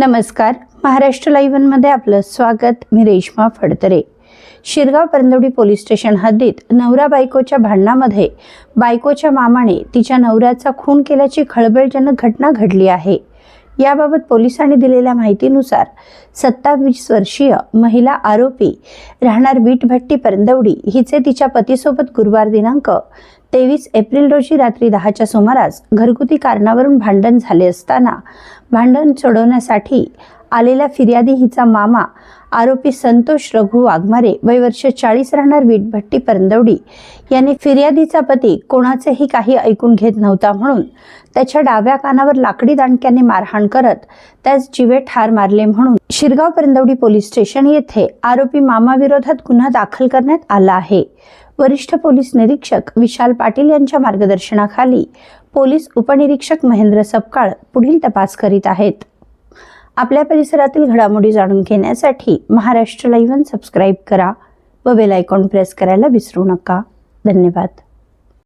नमस्कार, महाराष्ट्र लाईव्ह मध्ये आपलं स्वागत। मी रेश्मा फडतरे। शिरगाव परंदवडी पोलीस स्टेशन हद्दीत नवरा बायकोच्या भांडणामध्ये बायकोच्या मामाने तिच्या नवऱ्याचा खून केल्याची खळबळजनक घटना घडली आहे। याबाबत पोलिसांनी दिलेल्या माहितीनुसार 27 वर्षीय महिला आरोपी राहणार वीटभट्टी परंदवडी हिचे तिच्या पतीसोबत गुरुवार दिनांक 23 एप्रिल रोजी रात्री 10च्या सुमारास घरगुती कारणावरून भांडण झाले असताना भांडण सोडवण्यासाठी आलेला फिर्यादी हिचा मामा आरोपी संतोष रघु वाघमारे वय वर्ष 40 राहणार वीटभट्टी परंदवडी यांनी फिर्यादीचा पती कोणाचेही काही ऐकून घेत नव्हता म्हणून त्याच्या डाव्या कानावर लाकडी दांडक्याने मारहाण करत त्यास जीवे ठार मारले म्हणून शिरगाव परंदवडी पोलीस स्टेशन येथे आरोपी मामा विरोधात गुन्हा दाखल करण्यात आला आहे। वरिष्ठ पोलीस निरीक्षक विशाल पाटील यांच्या मार्गदर्शनाखाली पोलीस उपनिरीक्षक महेंद्र सपकाळ पुढील तपास करीत आहेत। आपल्या परिसरातील घडामोडी जाणून घेण्यासाठी महाराष्ट्र लाईव्ह सबस्क्राइब करा व बेल आयकॉन प्रेस करायला विसरू नका। धन्यवाद।